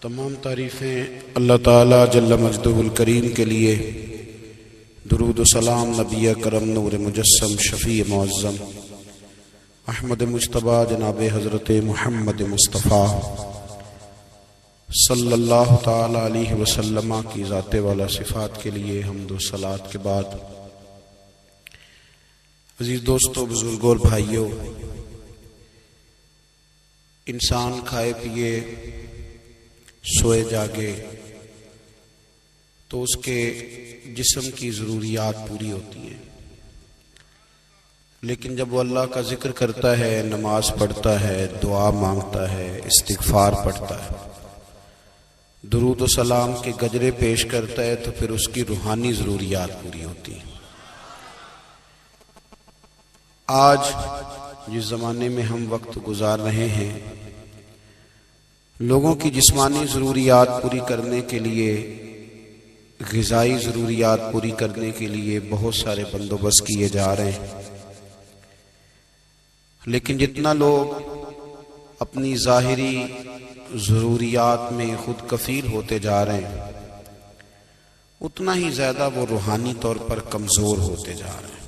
تمام تعریفیں اللہ تعالیٰ جل مجدہ الکریم کے لیے، درود و سلام نبی کرم نور مجسم شفیع معظم احمد مجتبیٰ جناب حضرت محمد مصطفیٰ صلی اللہ تعالیٰ علیہ وسلم کی ذات والا صفات کے لیے حمد و صلات کے بعد، عزیز دوستو، بزرگوں اور بھائیوں، انسان کھائے پیے سوئے جاگے تو اس کے جسم کی ضروریات پوری ہوتی ہیں، لیکن جب وہ اللہ کا ذکر کرتا ہے، نماز پڑھتا ہے، دعا مانگتا ہے، استغفار پڑھتا ہے، درود و سلام کے گجرے پیش کرتا ہے، تو پھر اس کی روحانی ضروریات پوری ہوتی ہیں۔ آج جس زمانے میں ہم وقت گزار رہے ہیں، لوگوں کی جسمانی ضروریات پوری کرنے کے لیے، غذائی ضروریات پوری کرنے کے لیے بہت سارے بندوبست کیے جا رہے ہیں، لیکن جتنا لوگ اپنی ظاہری ضروریات میں خود کفیل ہوتے جا رہے ہیں، اتنا ہی زیادہ وہ روحانی طور پر کمزور ہوتے جا رہے ہیں۔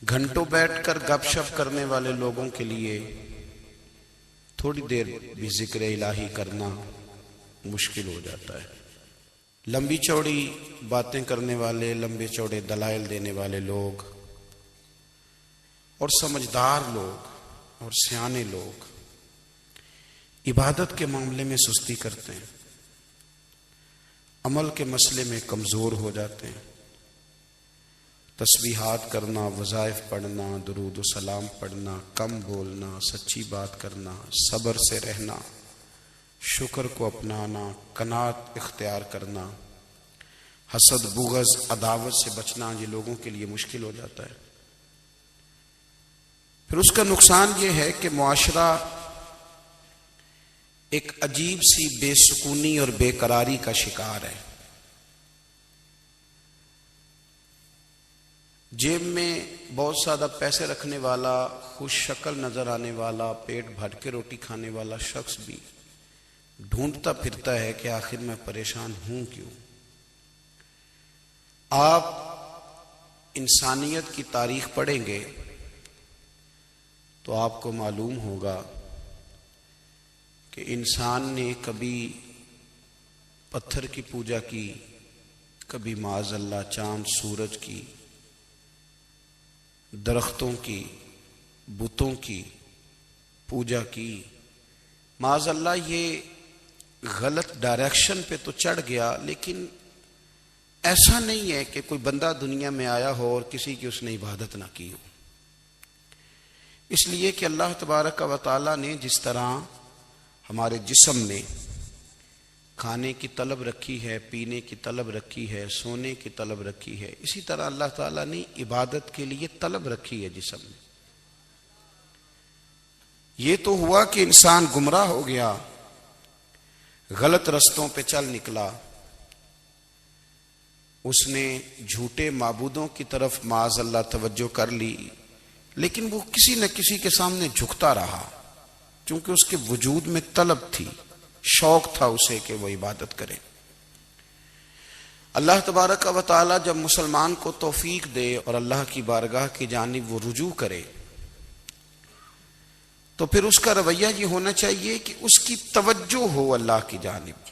گھنٹوں بیٹھ کر گپ شپ کرنے والے لوگوں کے لیے تھوڑی دیر بھی ذکر الہی کرنا مشکل ہو جاتا ہے۔ لمبی چوڑی باتیں کرنے والے، لمبے چوڑے دلائل دینے والے لوگ اور سمجھدار لوگ اور سیانے لوگ عبادت کے معاملے میں سستی کرتے ہیں، عمل کے مسئلے میں کمزور ہو جاتے ہیں۔ تسبیحات کرنا، وظائف پڑھنا، درود و سلام پڑھنا، کم بولنا، سچی بات کرنا، صبر سے رہنا، شکر کو اپنانا، قناعت اختیار کرنا، حسد، بغض، عداوت سے بچنا، یہ لوگوں کے لیے مشکل ہو جاتا ہے۔ پھر اس کا نقصان یہ ہے کہ معاشرہ ایک عجیب سی بے سکونی اور بے قراری کا شکار ہے۔ جیب میں بہت زیادہ پیسے رکھنے والا، خوش شکل نظر آنے والا، پیٹ بھر کے روٹی کھانے والا شخص بھی ڈھونڈتا پھرتا ہے کہ آخر میں پریشان ہوں کیوں۔ آپ انسانیت کی تاریخ پڑھیں گے تو آپ کو معلوم ہوگا کہ انسان نے کبھی پتھر کی پوجا کی، کبھی معاذ اللہ چاند سورج کی، درختوں کی، بتوں کی پوجا کی۔ معاذ اللہ یہ غلط ڈائریکشن پہ تو چڑھ گیا، لیکن ایسا نہیں ہے کہ کوئی بندہ دنیا میں آیا ہو اور کسی کی اس نے عبادت نہ کی ہو۔ اس لیے کہ اللہ تبارک و تعالیٰ نے جس طرح ہمارے جسم میں کھانے کی طلب رکھی ہے، پینے کی طلب رکھی ہے، سونے کی طلب رکھی ہے، اسی طرح اللہ تعالیٰ نے عبادت کے لیے طلب رکھی ہے جسم میں۔ یہ تو ہوا کہ انسان گمراہ ہو گیا، غلط رستوں پہ چل نکلا، اس نے جھوٹے معبودوں کی طرف معاذ اللہ توجہ کر لی، لیکن وہ کسی نہ کسی کے سامنے جھکتا رہا، چونکہ اس کے وجود میں طلب تھی، شوق تھا اسے کہ وہ عبادت کرے۔ اللہ تبارک و تعالی جب مسلمان کو توفیق دے اور اللہ کی بارگاہ کی جانب وہ رجوع کرے، تو پھر اس کا رویہ یہ ہونا چاہیے کہ اس کی توجہ ہو اللہ کی جانب۔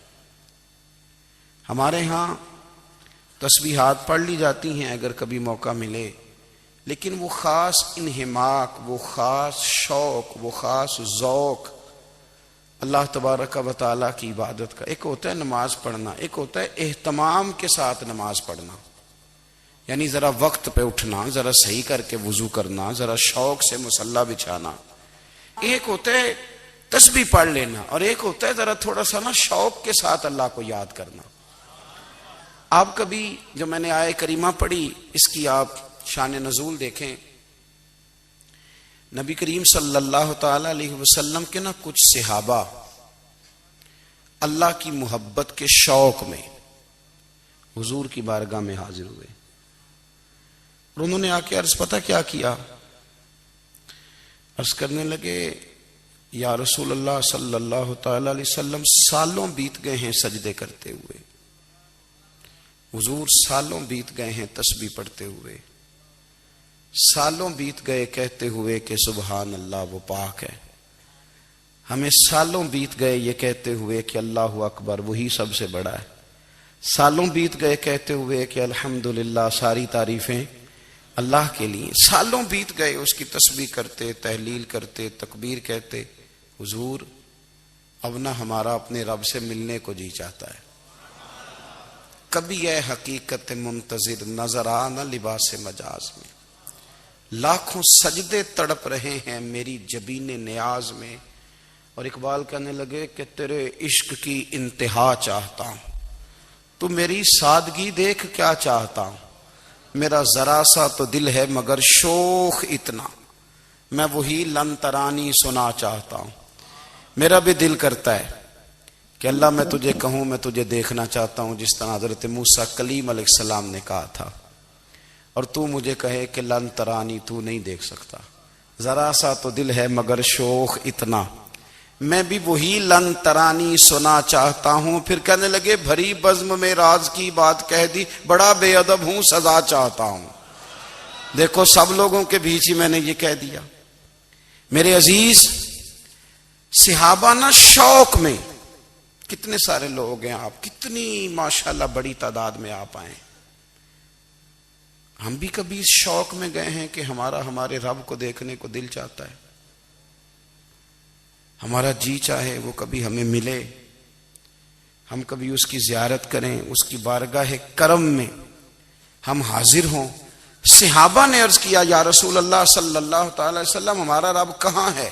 ہمارے ہاں تسبیحات پڑھ لی جاتی ہیں اگر کبھی موقع ملے، لیکن وہ خاص انہماک، وہ خاص شوق، وہ خاص ذوق اللہ تبارک و تعالیٰ کی عبادت کا، ایک ہوتا ہے نماز پڑھنا، ایک ہوتا ہے اہتمام کے ساتھ نماز پڑھنا، یعنی ذرا وقت پہ اٹھنا، ذرا صحیح کر کے وضو کرنا، ذرا شوق سے مصلی بچھانا۔ ایک ہوتا ہے تسبیح پڑھ لینا، اور ایک ہوتا ہے ذرا تھوڑا سا نا شوق کے ساتھ اللہ کو یاد کرنا۔ آپ کبھی جو میں نے آیت کریمہ پڑھی، اس کی آپ شان نزول دیکھیں، نبی کریم صلی اللہ تعالی علیہ وسلم کے نا کچھ صحابہ اللہ کی محبت کے شوق میں حضور کی بارگاہ میں حاضر ہوئے، اور انہوں نے آ کے عرض پتہ کیا کیا؟ عرض کرنے لگے یا رسول اللہ صلی اللہ تعالی علیہ وسلم سالوں بیت گئے ہیں سجدے کرتے ہوئے، حضور سالوں بیت گئے ہیں تسبیح پڑھتے ہوئے، سالوں بیت گئے کہتے ہوئے کہ سبحان اللہ وہ پاک ہے، ہمیں سالوں بیت گئے یہ کہتے ہوئے کہ اللہ اکبر وہی سب سے بڑا ہے، سالوں بیت گئے کہتے ہوئے کہ الحمدللہ ساری تعریفیں اللہ کے لیے، سالوں بیت گئے اس کی تسبیح کرتے، تحلیل کرتے، تکبیر کہتے۔ حضور اب نہ ہمارا اپنے رب سے ملنے کو جی چاہتا ہے، کبھی اے حقیقت منتظر نظر آ نہ لباس مجاز میں، لاکھوں سجدے تڑپ رہے ہیں میری جبین نیاز میں۔ اور اقبال کہنے لگے کہ تیرے عشق کی انتہا چاہتا ہوں، تو میری سادگی دیکھ کیا چاہتا ہوں، میرا ذرا سا تو دل ہے مگر شوق اتنا، میں وہی لن ترانی سنا چاہتا ہوں۔ میرا بھی دل کرتا ہے کہ اللہ میں تجھے کہوں میں تجھے دیکھنا چاہتا ہوں، جس طرح حضرت موسیٰ کلیم علیہ السلام نے کہا تھا، اور تو مجھے کہے کہ لن ترانی تو نہیں دیکھ سکتا، ذرا سا تو دل ہے مگر شوق اتنا، میں بھی وہی لن ترانی سنا چاہتا ہوں۔ پھر کہنے لگے بھری بزم میں راز کی بات کہہ دی، بڑا بے ادب ہوں سزا چاہتا ہوں۔ دیکھو سب لوگوں کے بیچ ہی میں نے یہ کہہ دیا۔ میرے عزیز صحابہ نا شوق میں، کتنے سارے لوگ ہیں آپ، کتنی ماشاءاللہ بڑی تعداد میں آپ آئے، ہم بھی کبھی اس شوق میں گئے ہیں کہ ہمارے رب کو دیکھنے کو دل چاہتا ہے، ہمارا جی چاہے وہ کبھی ہمیں ملے، ہم کبھی اس کی زیارت کریں، اس کی بارگاہ کرم میں ہم حاضر ہوں۔ صحابہ نے عرض کیا یا رسول اللہ صلی اللہ تعالی وسلم ہمارا رب کہاں ہے؟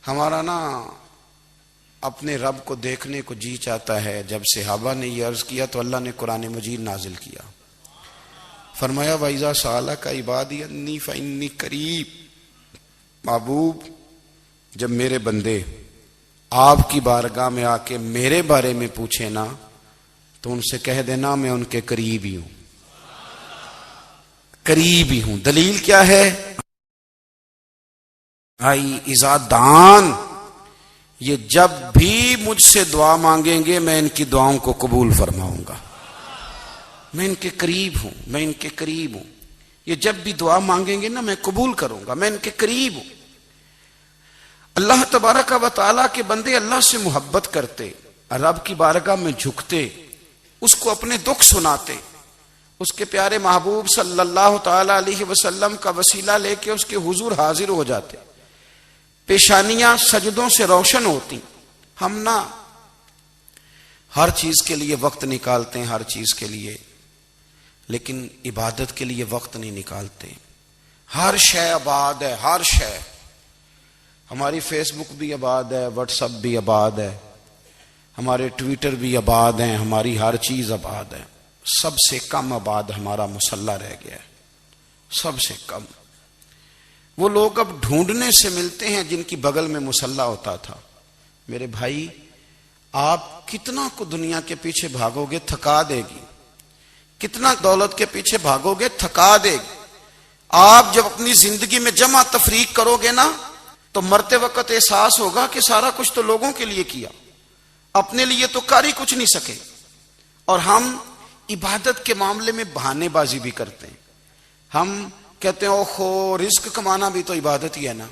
ہمارا نا اپنے رب کو دیکھنے کو جی چاہتا ہے۔ جب صحابہ نے یہ عرض کیا تو اللہ نے قرآن مجید نازل کیا، فرمایا وَإِذَا سَأَلَكَ عِبَادِي أَنِّي فَإِنِّي قَرِيبٌ، محبوب جب میرے بندے آپ کی بارگاہ میں آ کے میرے بارے میں پوچھے نا تو ان سے کہہ دینا میں ان کے قریب ہی ہوں، قریب ہی ہوں۔ دلیل کیا ہے؟ آئی اذا دان، یہ جب بھی مجھ سے دعا مانگیں گے میں ان کی دعاؤں کو قبول فرماؤں گا، میں ان کے قریب ہوں، میں ان کے قریب ہوں، یہ جب بھی دعا مانگیں گے نا میں قبول کروں گا، میں ان کے قریب ہوں۔ اللہ تبارک و تعالیٰ کے بندے اللہ سے محبت کرتے، رب کی بارگاہ میں جھکتے، اس کو اپنے دکھ سناتے، اس کے پیارے محبوب صلی اللہ تعالی علیہ وسلم کا وسیلہ لے کے اس کے حضور حاضر ہو جاتے، پیشانیاں سجدوں سے روشن ہوتی۔ ہم نا ہر چیز کے لیے وقت نکالتے ہیں، ہر چیز کے لیے، لیکن عبادت کے لیے وقت نہیں نکالتے۔ ہر شے آباد ہے، ہر شے، ہماری فیس بک بھی آباد ہے، واٹس ایپ بھی آباد ہے، ہمارے ٹویٹر بھی آباد ہیں، ہماری ہر چیز آباد ہے، سب سے کم آباد ہمارا مصلی رہ گیا ہے، سب سے کم۔ وہ لوگ اب ڈھونڈنے سے ملتے ہیں جن کی بغل میں مصلی ہوتا تھا۔ میرے بھائی آپ کتنا کو دنیا کے پیچھے بھاگو گے تھکا دے گی، کتنا دولت کے پیچھے بھاگو گے تھکا دے گی۔ آپ جب اپنی زندگی میں جمع تفریق کرو گے نا تو مرتے وقت احساس ہوگا کہ سارا کچھ تو لوگوں کے لیے کیا، اپنے لیے تو کر ہی کچھ نہیں سکے۔ اور ہم عبادت کے معاملے میں بہانے بازی بھی کرتے ہیں، ہم کہتے ہیں اوہو رزق کمانا بھی تو عبادت ہی ہے نا،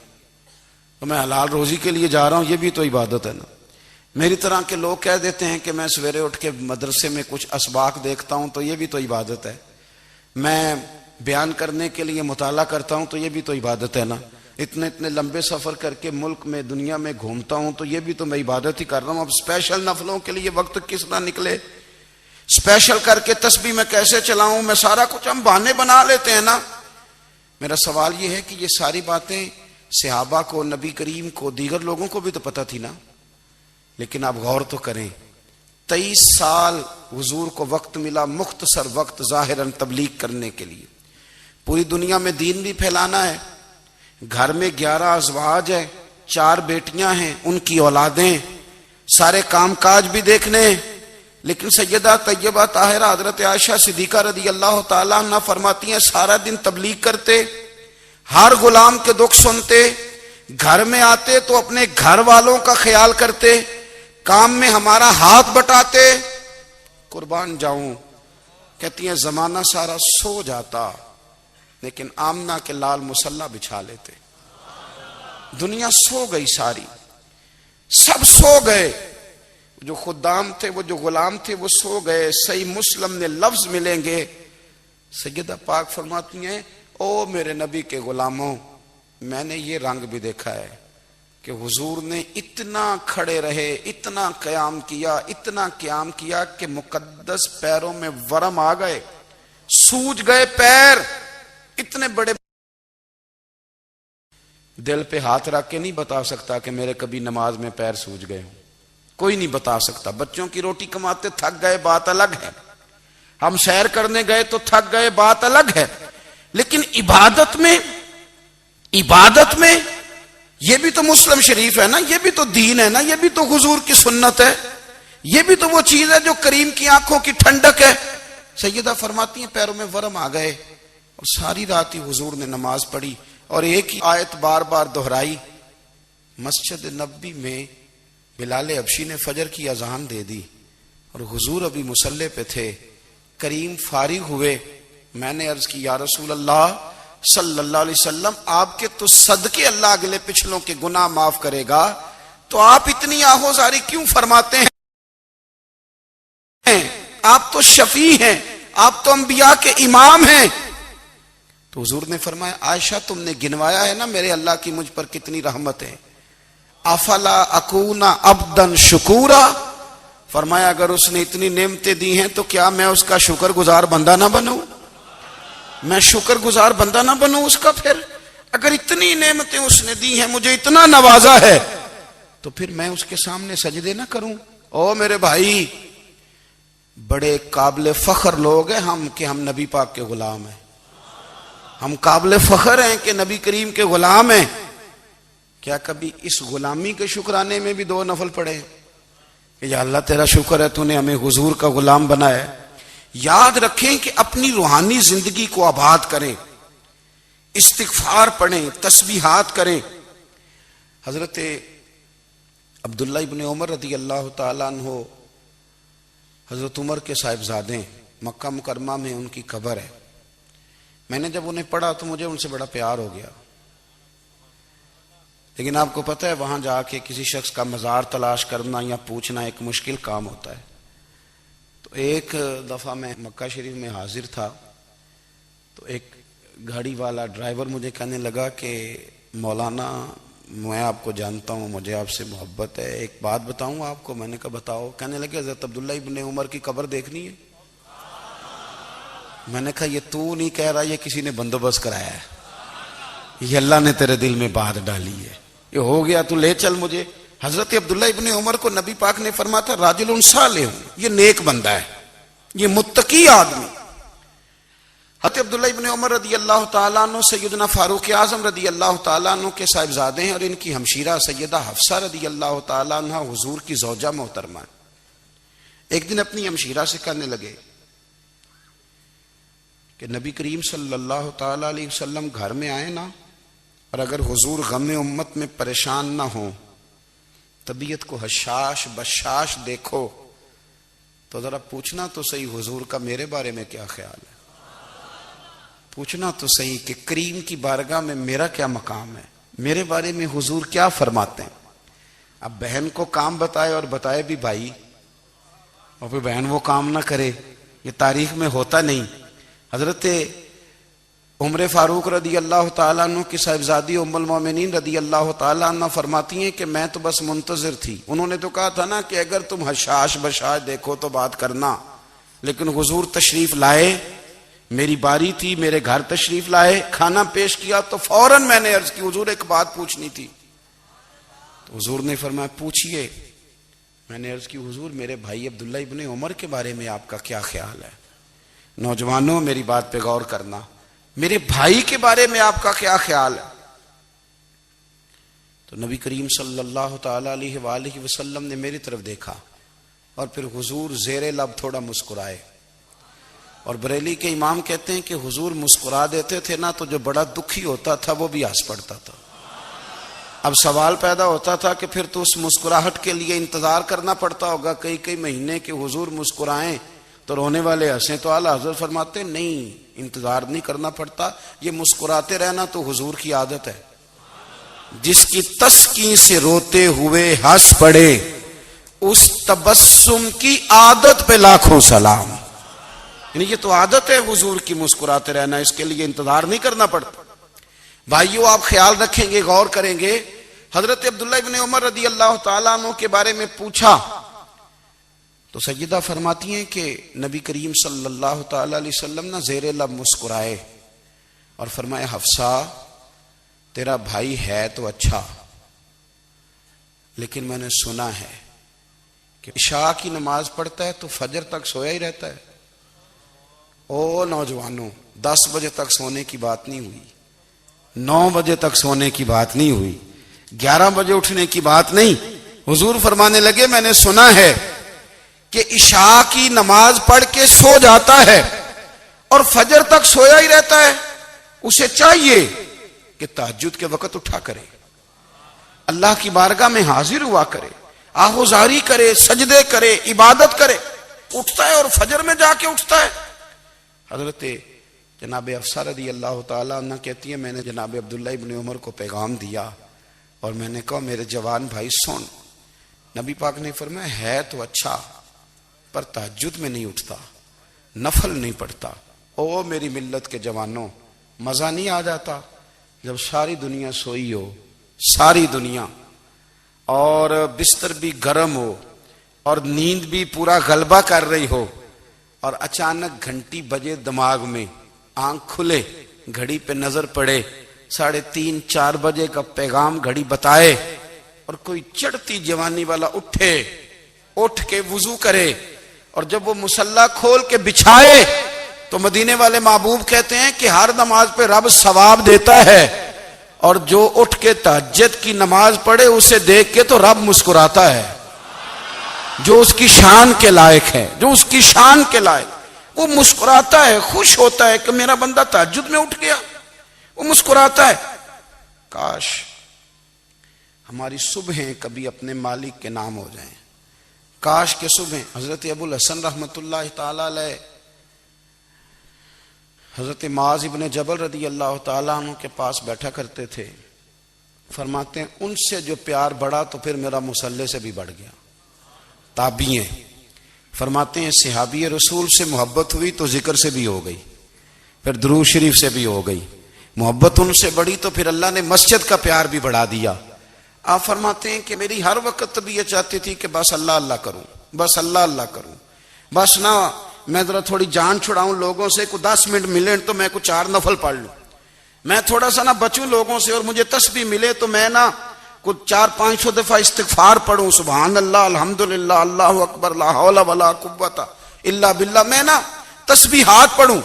تو میں حلال روزی کے لیے جا رہا ہوں یہ بھی تو عبادت ہے نا۔ میری طرح کے لوگ کہہ دیتے ہیں کہ میں سویرے اٹھ کے مدرسے میں کچھ اسباق دیکھتا ہوں تو یہ بھی تو عبادت ہے، میں بیان کرنے کے لیے مطالعہ کرتا ہوں تو یہ بھی تو عبادت ہے نا، اتنے لمبے سفر کر کے ملک میں دنیا میں گھومتا ہوں تو یہ بھی تو میں عبادت ہی کر رہا ہوں۔ اب اسپیشل نفلوں کے لیے وقت کس طرح نکلے، اسپیشل کر کے تسبیح میں کیسے چلاؤں، میں سارا کچھ ہم بہانے بنا لیتے ہیں نا۔ میرا سوال یہ ہے کہ یہ ساری باتیں صحابہ کو، نبی کریم کو، دیگر لوگوں کو بھی تو پتہ تھی نا، لیکن آپ غور تو کریں 23 سال حضور کو وقت ملا، مختصر وقت ظاہراً تبلیغ کرنے کے لیے، پوری دنیا میں دین بھی پھیلانا ہے۔ گھر میں 11 ازواج ہے، 4 بیٹیاں ہیں، ان کی اولادیں، سارے کام کاج بھی دیکھنے ہیں، لیکن سیدہ طیبہ طاہرہ حضرت عائشہ صدیقہ رضی اللہ تعالیٰ عنہ فرماتی ہیں سارا دن تبلیغ کرتے، ہر غلام کے دکھ سنتے، گھر میں آتے تو اپنے گھر والوں کا خیال کرتے، کام میں ہمارا ہاتھ بٹاتے۔ قربان جاؤں، کہتی ہیں زمانہ سارا سو جاتا لیکن آمنہ کے لال مصلی بچھا لیتے۔ دنیا سو گئی، ساری سب سو گئے، جو خدام تھے، وہ جو غلام تھے، وہ سو گئے۔ صحیح مسلم میں لفظ ملیں گے، سیدہ پاک فرماتی ہیں او میرے نبی کے غلاموں، میں نے یہ رنگ بھی دیکھا ہے کہ حضور نے اتنا کھڑے رہے، اتنا قیام کیا، اتنا قیام کیا کہ مقدس پیروں میں ورم آ گئے، سوج گئے پیر، اتنے بڑے۔ دل پہ ہاتھ رکھ کے نہیں بتا سکتا کہ میرے کبھی نماز میں پیر سوج گئے ہوں، کوئی نہیں بتا سکتا۔ بچوں کی روٹی کماتے تھک گئے، بات الگ ہے، ہم سیر کرنے گئے تو تھک گئے، بات الگ ہے، لیکن عبادت میں یہ بھی تو مسلم شریف ہے نا، یہ بھی تو دین ہے نا، یہ بھی تو حضور کی سنت ہے، یہ بھی تو وہ چیز ہے جو کریم کی آنکھوں کی ٹھنڈک ہے۔ سیدہ فرماتی ہیں پیروں میں ورم آ گئے، اور ساری رات ہی حضور نے نماز پڑھی اور ایک ہی آیت بار بار دہرائی۔ مسجد نبوی میں بلال حبشی نے فجر کی اذان دے دی اور حضور ابھی مصلی پہ تھے، کریم فارغ ہوئے۔ میں نے عرض کی یا رسول اللہ صلی اللہ علیہ وسلم، آپ کے تو صدقے اللہ اگلے پچھلوں کے گناہ معاف کرے گا، تو آپ اتنی آہوزاری کیوں فرماتے ہیں؟ آپ تو شفیع ہیں، آپ تو انبیاء کے امام ہیں۔ تو حضور نے فرمایا عائشہ تم نے گنوایا ہے نا میرے اللہ کی مجھ پر کتنی رحمت ہے، افلا اکون عبدا شکورا، فرمایا اگر اس نے اتنی نعمتیں دی ہیں تو کیا میں اس کا شکر گزار بندہ نہ بنوں؟ میں شکر گزار بندہ نہ بنوں اس کا؟ پھر اگر اتنی نعمتیں اس نے دی ہیں، مجھے اتنا نوازا ہے، تو پھر میں اس کے سامنے سجدے نہ کروں؟ او میرے بھائی، بڑے قابل فخر لوگ ہیں ہم کہ ہم نبی پاک کے غلام ہیں، ہم قابل فخر ہیں کہ نبی کریم کے غلام ہیں۔ کیا کبھی اس غلامی کے شکرانے میں بھی دو نفل پڑھے کہ یا اللہ تیرا شکر ہے تو نے ہمیں حضور کا غلام بنایا ہے؟ یاد رکھیں کہ اپنی روحانی زندگی کو آباد کریں، استغفار پڑھیں، تسبیحات کریں۔ حضرت عبداللہ ابن عمر رضی اللہ تعالیٰ عنہ حضرت عمر کے صاحبزادے، مکہ مکرمہ میں ان کی قبر ہے۔ میں نے جب انہیں پڑھا تو مجھے ان سے بڑا پیار ہو گیا، لیکن آپ کو پتہ ہے وہاں جا کے کسی شخص کا مزار تلاش کرنا یا پوچھنا ایک مشکل کام ہوتا ہے۔ تو ایک دفعہ میں مکہ شریف میں حاضر تھا، تو ایک گاڑی والا ڈرائیور مجھے کہنے لگا کہ مولانا میں آپ کو جانتا ہوں، مجھے آپ سے محبت ہے، ایک بات بتاؤں آپ کو؟ میں نے کہا بتاؤ۔ کہنے لگے حضرت عبداللہ ابن عمر کی قبر دیکھنی ہے۔ میں نے کہا یہ تو نہیں کہہ رہا، یہ کسی نے بندوبست کرایا ہے، یہ اللہ نے تیرے دل میں بات ڈالی ہے، یہ ہو گیا تو لے چل مجھے۔ حضرت عبداللہ ابن عمر کو نبی پاک نے فرمایا تھا راجل صالح، یہ نیک بندہ ہے، یہ متقی آدمی۔ حضرت عبداللہ ابن عمر رضی اللہ تعالیٰ عنہ سیدنا فاروق اعظم رضی اللہ تعالیٰ عنہ کے صاحبزادے ہیں، اور ان کی ہمشیرہ سیدہ حفصہ رضی اللہ تعالیٰ عنہ حضور کی زوجہ محترمہ۔ ایک دن اپنی ہمشیرہ سے کہنے لگے کہ نبی کریم صلی اللہ تعالیٰ علیہ وسلم گھر میں آئے نا، اور اگر حضور غم امت میں پریشان نہ ہوں، طبیعت کو حشاش بشاش دیکھو، تو ذرا پوچھنا تو صحیح حضور کا میرے بارے میں کیا خیال ہے، پوچھنا تو صحیح کہ کریم کی بارگاہ میں میرا کیا مقام ہے، میرے بارے میں حضور کیا فرماتے ہیں۔ اب بہن کو کام بتائے اور بتائے بھی بھائی، اور پھر بہن وہ کام نہ کرے، یہ تاریخ میں ہوتا نہیں۔ حضرت عمر فاروق رضی اللہ تعالیٰ عنہ کی صاحبزادی ام المومنین رضی اللہ تعالیٰ عنہ فرماتی ہیں کہ میں تو بس منتظر تھی، انہوں نے تو کہا تھا نا کہ اگر تم حشاش بشاش دیکھو تو بات کرنا، لیکن حضور تشریف لائے، میری باری تھی، میرے گھر تشریف لائے، کھانا پیش کیا تو فوراً میں نے عرض کی حضور ایک بات پوچھنی تھی۔ تو حضور نے فرمایا پوچھئے۔ میں نے عرض کی حضور میرے بھائی عبداللہ ابن عمر کے بارے میں آپ کا کیا خیال ہے؟ نوجوانوں میری بات پہ غور کرنا، میرے بھائی کے بارے میں آپ کا کیا خیال ہے؟ تو نبی کریم صلی اللہ تعالی علیہ وآلہ وسلم نے میری طرف دیکھا، اور پھر حضور زیر لب تھوڑا مسکرائے، اور بریلی کے امام کہتے ہیں کہ حضور مسکرا دیتے تھے نا تو جو بڑا دکھی ہوتا تھا وہ بھی ہنس پڑتا تھا۔ اب سوال پیدا ہوتا تھا کہ پھر تو اس مسکراہٹ کے لیے انتظار کرنا پڑتا ہوگا کئی کئی مہینے کہ حضور مسکرائیں تو رونے والے ہنسیں، تو اعلیٰ حضرت فرماتے نہیں، انتظار نہیں کرنا پڑتا، یہ مسکراتے رہنا تو حضور کی عادت ہے۔ جس کی تسکین سے روتے ہوئے ہنس پڑے اس تبسم کی عادت پہ لاکھوں سلام۔ یعنی یہ تو عادت ہے حضور کی مسکراتے رہنا، اس کے لیے انتظار نہیں کرنا پڑتا۔ بھائیو آپ خیال رکھیں گے، غور کریں گے، حضرت عبداللہ ابن عمر رضی اللہ تعالیٰ عنہ کے بارے میں پوچھا تو سیدہ فرماتی ہیں کہ نبی کریم صلی اللہ تعالیٰ علیہ وسلم نہ زیر لب مسکرائے اور فرمایا حفصہ تیرا بھائی ہے تو اچھا، لیکن میں نے سنا ہے کہ عشاء کی نماز پڑھتا ہے تو فجر تک سویا ہی رہتا ہے۔ او نوجوانوں، 10 بجے تک سونے کی بات نہیں ہوئی، 9 بجے تک سونے کی بات نہیں ہوئی، 11 بجے اٹھنے کی بات نہیں۔ حضور فرمانے لگے میں نے سنا ہے کہ عشاء کی نماز پڑھ کے سو جاتا ہے اور فجر تک سویا ہی رہتا ہے، اسے چاہیے کہ تہجد کے وقت اٹھا کرے، اللہ کی بارگاہ میں حاضر ہوا کرے، آہوزاری کرے، سجدے کرے، عبادت کرے، اٹھتا ہے اور فجر میں جا کے اٹھتا ہے۔ حضرت جناب حفصہ رضی اللہ تعالیٰ عنہ کہتی ہے میں نے جناب عبداللہ ابن عمر کو پیغام دیا اور میں نے کہا میرے جوان بھائی سن، نبی پاک نے فرمایا ہے تو اچھا پر تہجد میں نہیں اٹھتا، نفل نہیں پڑھتا۔ او میری ملت کے جوانوں، مزہ نہیں آ جاتا جب ساری دنیا سوئی ہو، ساری دنیا، اور بستر بھی گرم ہو اور نیند بھی پورا غلبہ کر رہی ہو، اور اچانک گھنٹی بجے دماغ میں، آنکھ کھلے، گھڑی پہ نظر پڑے، 3:30 4 بجے کا پیغام گھڑی بتائے، اور کوئی چڑھتی جوانی والا اٹھ کے وضو کرے، اور جب وہ مصلی کھول کے بچھائے تو مدینے والے محبوب کہتے ہیں کہ ہر نماز پہ رب ثواب دیتا ہے، اور جو اٹھ کے تہجد کی نماز پڑھے اسے دیکھ کے تو رب مسکراتا ہے، جو اس کی شان کے لائق ہے، جو اس کی شان کے لائق، وہ مسکراتا ہے، خوش ہوتا ہے کہ میرا بندہ تہجد میں اٹھ گیا، وہ مسکراتا ہے۔ کاش ہماری صبحیں کبھی اپنے مالک کے نام ہو جائیں، کاش کے صبح۔ حضرت ابو الحسن رحمت اللہ تعالی علیہ حضرت معاذ ابن جبل رضی اللہ تعالیٰ عنہ کے پاس بیٹھا کرتے تھے، فرماتے ہیں ان سے جو پیار بڑھا تو پھر میرا مصلی سے بھی بڑھ گیا۔ تابعین فرماتے ہیں صحابی رسول سے محبت ہوئی تو ذکر سے بھی ہو گئی، پھر درود شریف سے بھی ہو گئی، محبت ان سے بڑھی تو پھر اللہ نے مسجد کا پیار بھی بڑھا دیا۔ آپ فرماتے ہیں کہ میری ہر وقت طبیعت چاہتی تھی کہ بس اللہ اللہ کروں، بس اللہ اللہ کروں، بس نہ میں ذرا تھوڑی جان چھڑاؤں لوگوں سے، کوئی 10 منٹ ملے تو میں کچھ 4 نفل پڑھ لوں، میں تھوڑا سا نہ بچوں لوگوں سے، اور مجھے تسبیح ملے تو میں نہ کچھ 400-500 دفعہ استغفار پڑھوں، سبحان اللہ، الحمدللہ، اللہ اکبر، لا حول ولا قوت الا باللہ، میں نہ تسبیحات پڑھوں۔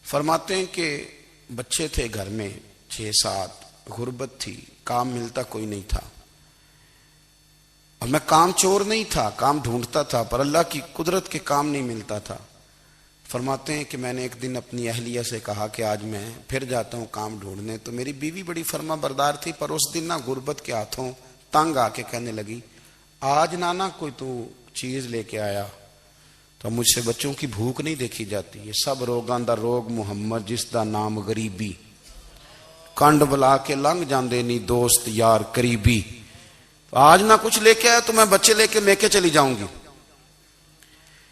فرماتے ہیں کہ بچے تھے گھر میں 6-7، غربت تھی، کام ملتا کوئی نہیں تھا، اور میں کام چور نہیں تھا، کام ڈھونڈتا تھا، پر اللہ کی قدرت کے کام نہیں ملتا تھا۔ فرماتے ہیں کہ میں نے ایک دن اپنی اہلیہ سے کہا کہ آج میں پھر جاتا ہوں کام ڈھونڈنے، تو میری بیوی بڑی فرما بردار تھی، پر اس دن نہ غربت کے ہاتھوں تنگ آ کے کہنے لگی آج نانا کوئی تو چیز لے کے آیا، تو مجھ سے بچوں کی بھوک نہیں دیکھی جاتی، یہ سب روگاں دا روگ محمد جس دا نام غریبی، کنڈ بلا کے لنگ جاندے نہیں دوست یار قریبی، آج نہ کچھ لے کے آیا تو میں بچے لے کے میکے چلی جاؤں گی۔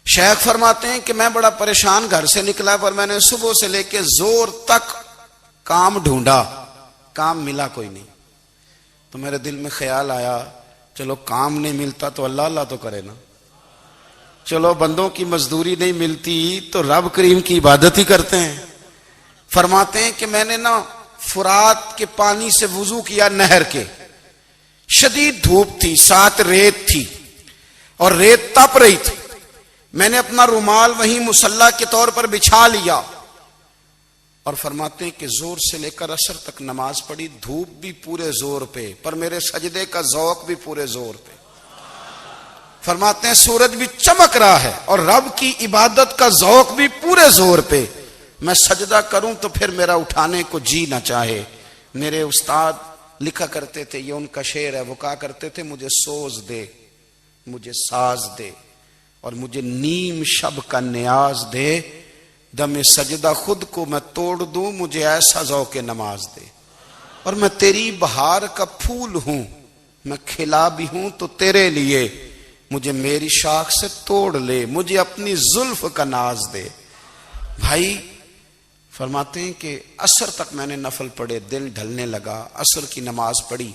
شیخ فرماتے ہیں کہ میں بڑا پریشان گھر سے نکلا، پر میں نے صبح سے لے کے زور تک کام ڈھونڈا، کام ملا کوئی نہیں، تو میرے دل میں خیال آیا چلو کام نہیں ملتا تو اللہ اللہ تو کرے نا، چلو بندوں کی مزدوری نہیں ملتی تو رب کریم کی عبادت ہی کرتے ہیں۔ فرماتے ہیں کہ میں نے نا فرات کے پانی سے وضو کیا، نہر کے، شدید دھوپ تھی، ساتھ ریت تھی اور ریت تپ رہی تھی، میں نے اپنا رومال وہیں مصلی کے طور پر بچھا لیا، اور فرماتے ہیں کہ زور سے لے کر عصر تک نماز پڑھی، دھوپ بھی پورے زور پہ، پر میرے سجدے کا ذوق بھی پورے زور پہ۔ فرماتے ہیں سورج بھی چمک رہا ہے اور رب کی عبادت کا ذوق بھی پورے زور پہ، میں سجدہ کروں تو پھر میرا اٹھانے کو جی نہ چاہے، میرے استاد لکھا کرتے تھے، یہ ان کا شعر ہے، وہ کہا کرتے تھے مجھے سوز دے، مجھے ساز دے، اور مجھے نیم شب کا نیاز دے، دم سجدہ خود کو میں توڑ دوں، مجھے ایسا ذوق نماز دے۔ اور میں تیری بہار کا پھول ہوں، میں کھلا بھی ہوں تو تیرے لیے، مجھے میری شاخ سے توڑ لے، مجھے اپنی زلف کا ناز دے۔ بھائی فرماتے ہیں کہ عصر تک میں نے نفل پڑھے، دل ڈھلنے لگا، عصر کی نماز پڑھی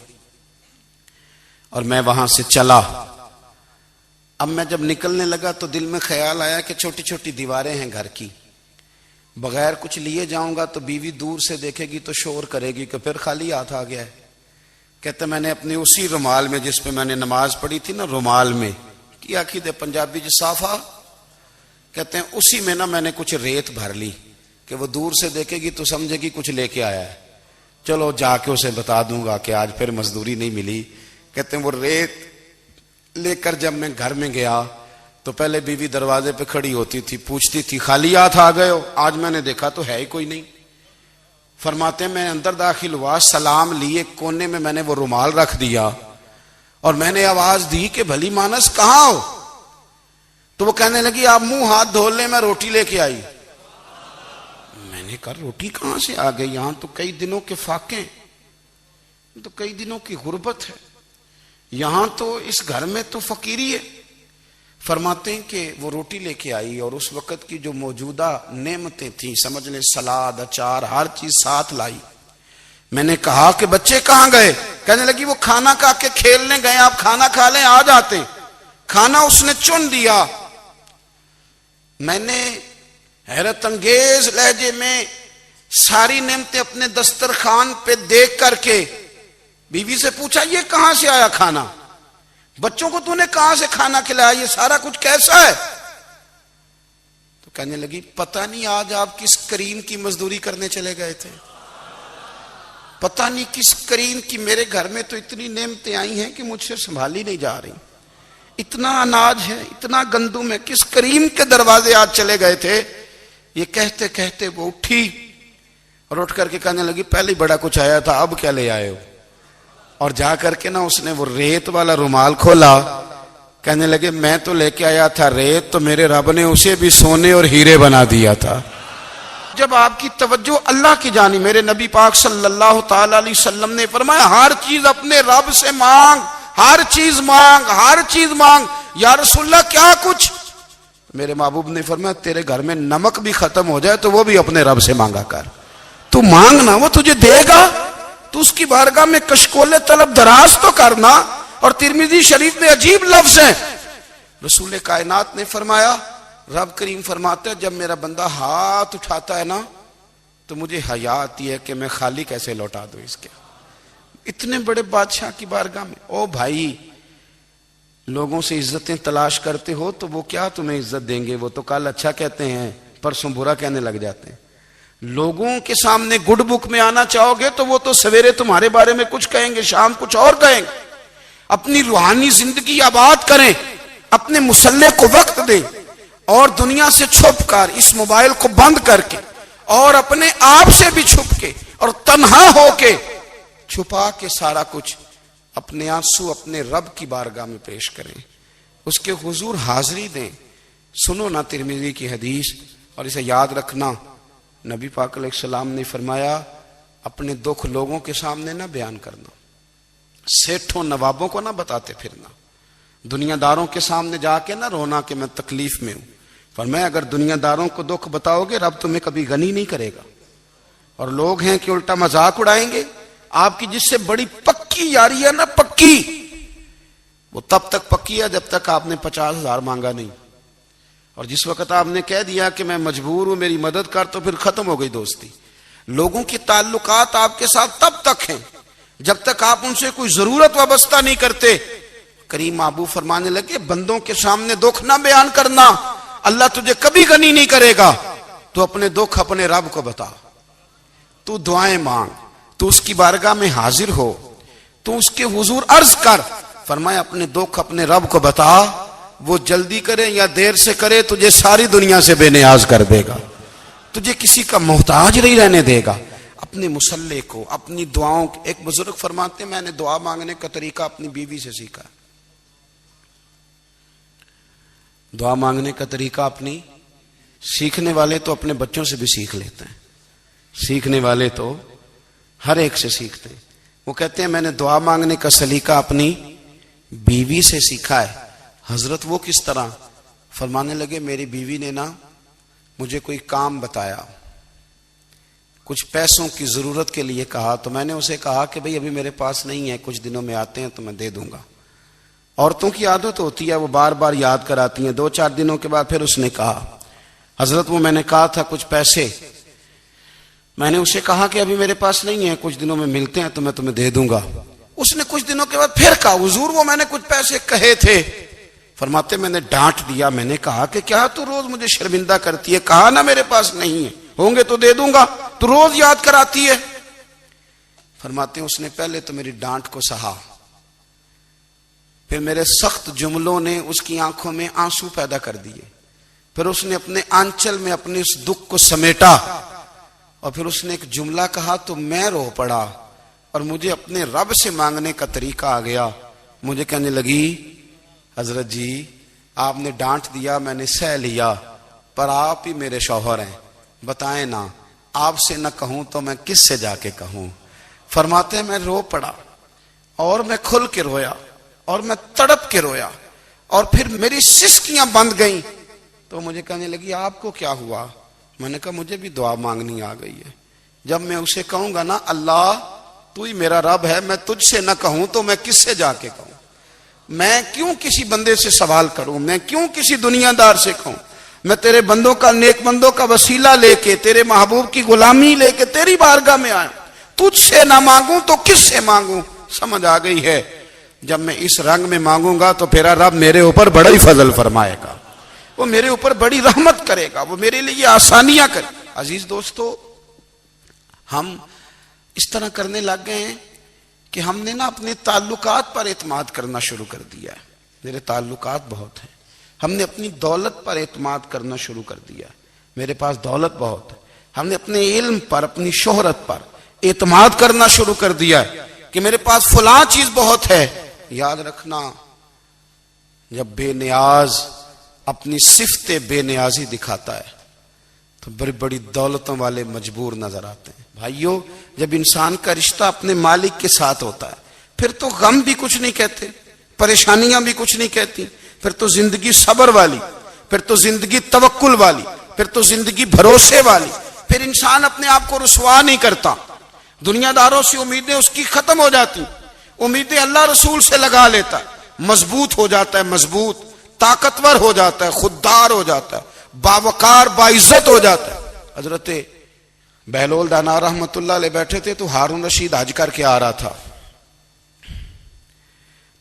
اور میں وہاں سے چلا۔ اب میں جب نکلنے لگا تو دل میں خیال آیا کہ چھوٹی چھوٹی دیواریں ہیں گھر کی، بغیر کچھ لیے جاؤں گا تو بیوی دور سے دیکھے گی تو شور کرے گی کہ پھر خالی ہاتھ آ گیا ہے۔ کہتے میں نے اپنے اسی رومال میں جس پہ میں نے نماز پڑھی تھی نا، رومال میں کیا عقیدے پنجابی صافہ کہتے ہیں، اسی میں نا میں نے کچھ ریت بھر لی کہ وہ دور سے دیکھے گی تو سمجھے گی کچھ لے کے آیا ہے، چلو جا کے اسے بتا دوں گا کہ آج پھر مزدوری نہیں ملی۔ کہتے ہیں وہ ریت لے کر جب میں گھر میں گیا تو پہلے بیوی دروازے پہ کھڑی ہوتی تھی، پوچھتی تھی خالی ہاتھ آ گئے ہو؟ آج میں نے دیکھا تو ہے ہی کوئی نہیں۔ فرماتے ہیں میں اندر داخل ہوا، سلام لیے، کونے میں میں نے وہ رومال رکھ دیا اور میں نے آواز دی کہ بھلی مانس کہاں ہو؟ تو وہ کہنے لگی آپ منہ ہاتھ دھو لیں، میں روٹی لے کے آئی۔ میں نے کہا روٹی کہاں سے آ گئی؟ یہاں تو کئی دنوں کے فاقے، تو کئی دنوں کی غربت ہے، یہاں تو اس گھر میں تو فقیری ہے۔ فرماتے ہیں کہ وہ روٹی لے کے آئی اور اس وقت کی جو موجودہ نعمتیں تھیں، سمجھ لیں سلاد، اچار، ہر چیز ساتھ لائی۔ میں نے کہا کہ بچے کہاں گئے؟ کہنے لگی وہ کھانا کھا کے کھیلنے گئے، آپ کھانا کھا لیں آ جاتے۔ کھانا اس نے چن دیا۔ میں نے حیرت انگیز لہجے میں ساری نعمتیں اپنے دسترخوان پہ دیکھ کر کے بیوی سے پوچھا یہ کہاں سے آیا کھانا؟ بچوں کو تو نے کہاں سے کھانا کھلایا؟ یہ سارا کچھ کیسا ہے؟ تو کہنے لگی پتہ نہیں آج آپ کس کریم کی مزدوری کرنے چلے گئے تھے، پتہ نہیں کس کریم کی، میرے گھر میں تو اتنی نعمتیں آئی ہیں کہ مجھ سے سنبھالی نہیں جا رہی، اتنا اناج ہے، اتنا گندم ہے، کس کریم کے دروازے آج چلے گئے تھے؟ یہ کہتے کہتے وہ اٹھی اور اٹھ کر کے کہنے لگی پہلے ہی بڑا کچھ آیا تھا، اب کیا لے آئے ہو؟ اور جا کر کے نا اس نے وہ ریت والا رومال کھولا، کہنے لگے میں تو لے کے آیا تھا ریت، تو میرے رب نے اسے بھی سونے اور ہیرے بنا دیا تھا۔ جب آپ کی توجہ اللہ کی جانب، میرے نبی پاک صلی اللہ تعالی علیہ وسلم نے فرمایا ہر چیز اپنے رب سے مانگ، ہر چیز مانگ، ہر چیز مانگ۔ یا رسول اللہ کیا کچھ؟ میرے محبوب نے فرمایا تیرے گھر میں نمک بھی ختم ہو جائے تو وہ بھی اپنے رب سے مانگا کر، تو مانگنا وہ تجھے دے گا، تو اس کی بارگاہ میں کشکول طلب دراز تو کرنا۔ اور ترمذی شریف میں عجیب لفظ ہے، رسول کائنات نے فرمایا، رب کریم فرماتا ہے جب میرا بندہ ہاتھ اٹھاتا ہے نا تو مجھے حیا آتی ہے کہ میں خالی کیسے لوٹا دوں اس کے، اتنے بڑے بادشاہ کی بارگاہ میں۔ او بھائی لوگوں سے عزتیں تلاش کرتے ہو تو وہ کیا تمہیں عزت دیں گے؟ وہ تو کل اچھا کہتے ہیں پرسوں برا کہنے لگ جاتے ہیں۔ لوگوں کے سامنے گڈ بک میں آنا چاہو گے تو وہ تو سویرے تمہارے بارے میں کچھ کہیں گے، شام کچھ اور کہیں گے۔ اپنی روحانی زندگی آباد کریں، اپنے مسلح کو وقت دیں اور دنیا سے چھپ کر اس موبائل کو بند کر کے اور اپنے آپ سے بھی چھپ کے اور تنہا ہو کے چھپا کے سارا کچھ اپنے آنسو اپنے رب کی بارگاہ میں پیش کریں، اس کے حضور حاضری دیں۔ سنو نا ترمذی کی حدیث اور اسے یاد رکھنا، نبی پاک علیہ السلام نے فرمایا اپنے دکھ لوگوں کے سامنے نہ بیان کرنا، سیٹھوں نوابوں کو نہ بتاتے پھرنا، دنیا داروں کے سامنے جا کے نہ رونا کہ میں تکلیف میں ہوں۔ فرمایا اگر دنیا داروں کو دکھ بتاؤ گے رب تمہیں کبھی غنی نہیں کرے گا، اور لوگ ہیں کہ الٹا مذاق اڑائیں گے۔ آپ کی جس سے بڑی پکی یاری ہے نا، پکی، وہ تب تک پکی ہے جب تک آپ نے 50,000 مانگا نہیں، اور جس وقت آپ نے کہہ دیا کہ میں مجبور ہوں میری مدد کر تو پھر ختم ہو گئی دوستی۔ لوگوں کی تعلقات آپ کے ساتھ تب تک ہیں جب تک آپ ان سے کوئی ضرورت وابستہ نہیں کرتے۔ کریم محبوب فرمانے لگے بندوں کے سامنے دکھ نہ بیان کرنا، اللہ تجھے کبھی غنی نہیں کرے گا، تو اپنے دکھ اپنے رب کو بتا، تو دعائیں مانگ، تو اس کی بارگاہ میں حاضر ہو، تو اس کے حضور عرض کر۔ فرمایا اپنے دکھ اپنے رب کو بتا، وہ جلدی کرے یا دیر سے کرے تجھے ساری دنیا سے بے نیاز کر دے گا، تجھے کسی کا محتاج نہیں رہنے دے گا۔ اپنے مسلح کو، اپنی دعاؤں کو. ایک بزرگ فرماتے ہیں میں نے دعا مانگنے کا طریقہ اپنی بیوی سے سیکھا. دعا مانگنے کا طریقہ اپنی، سیکھنے والے تو اپنے بچوں سے بھی سیکھ لیتے ہیں، سیکھنے والے تو ہر ایک سے سیکھتے ہیں. وہ کہتے ہیں میں نے دعا مانگنے کا سلیقہ اپنی بیوی سے سیکھا ہے. حضرت وہ کس طرح؟ فرمانے لگے میری بیوی نے نا مجھے کوئی کام بتایا، کچھ پیسوں کی ضرورت کے لیے کہا، تو میں نے اسے کہا کہ بھئی ابھی میرے پاس نہیں ہے، کچھ دنوں میں آتے ہیں تو میں دے دوں گا. عورتوں کی عادت ہوتی ہے وہ بار بار یاد کراتی ہیں. 2-4 دنوں کے بعد پھر اس نے کہا حضرت وہ میں نے کہا تھا کچھ پیسے، میں نے اسے کہا کہ ابھی میرے پاس نہیں ہے، کچھ دنوں میں ملتے ہیں تو میں تمہیں دے دوں گا. اس نے کچھ دنوں کے بعد پھر کہا حضور وہ میں نے کچھ پیسے کہے تھے. فرماتے میں نے ڈانٹ دیا، میں نے کہا کہ کیا تو روز مجھے شرمندہ کرتی ہے، کہا نا میرے پاس نہیں ہے، ہوں گے تو دے دوں گا، تو روز یاد کراتی ہے. فرماتے ہیں اس نے پہلے تو میری ڈانٹ کو سہا، پھر میرے سخت جملوں نے اس کی آنکھوں میں آنسو پیدا کر دیے، پھر اس نے اپنے آنچل میں اپنے اس دکھ کو سمیٹا، اور پھر اس نے ایک جملہ کہا تو میں رو پڑا اور مجھے اپنے رب سے مانگنے کا طریقہ آ گیا. مجھے کہنے لگی حضرت جی آپ نے ڈانٹ دیا میں نے سہ لیا، پر آپ ہی میرے شوہر ہیں، بتائیں نا آپ سے نہ کہوں تو میں کس سے جا کے کہوں. فرماتے ہیں میں رو پڑا اور میں کھل کے رویا اور میں تڑپ کے رویا اور پھر میری سسکیاں بند گئیں. تو مجھے کہنے لگی آپ کو کیا ہوا؟ میں نے کہا مجھے بھی دعا مانگنی آ گئی ہے. جب میں اسے کہوں گا نا اللہ تو ہی میرا رب ہے، میں تجھ سے نہ کہوں تو میں کس سے جا کے کہوں؟ میں کیوں کسی بندے سے سوال کروں؟ میں کیوں کسی دنیا دار سے کہوں؟ میں تیرے بندوں کا، نیک بندوں کا وسیلہ لے کے، تیرے محبوب کی غلامی لے کے تیری بارگاہ میں آیا، تجھ سے نہ مانگوں تو کس سے مانگوں؟ سمجھ آ گئی ہے. جب میں اس رنگ میں مانگوں گا تو پھر رب میرے اوپر بڑا ہی فضل فرمائے گا، وہ میرے اوپر بڑی رحمت کرے گا، وہ میرے لیے آسانیاں کرے. عزیز دوستو ہم اس طرح کرنے لگ گئے ہیں کہ ہم نے نا اپنے تعلقات پر اعتماد کرنا شروع کر دیا ہے. میرے تعلقات بہت ہیں. ہم نے اپنی دولت پر اعتماد کرنا شروع کر دیا ہے، میرے پاس دولت بہت ہے. ہم نے اپنے علم پر، اپنی شہرت پر اعتماد کرنا شروع کر دیا ہے کہ میرے پاس فلاں چیز بہت ہے. یاد رکھنا جب بے نیاز اپنی صفت بے نیازی دکھاتا ہے تو بڑی بڑی دولتوں والے مجبور نظر آتے ہیں. بھائیو جب انسان کا رشتہ اپنے مالک کے ساتھ ہوتا ہے پھر تو غم بھی کچھ نہیں کہتے، پریشانیاں بھی کچھ نہیں کہتی، پھر تو زندگی صبر والی، پھر تو زندگی توکل والی، پھر تو زندگی بھروسے والی. پھر انسان اپنے آپ کو رسوا نہیں کرتا. دنیا داروں سے امیدیں اس کی ختم ہو جاتی، امیدیں اللہ رسول سے لگا لیتا ہے، مضبوط ہو جاتا ہے، مضبوط، طاقتور ہو جاتا ہے، خوددار ہو جاتا ہے، باوقار باعزت ہو جاتا ہے. حضرت بہلول دانا رحمت اللہ علیہ بیٹھے تھے تو ہارون رشید حج کر کے آ رہا تھا،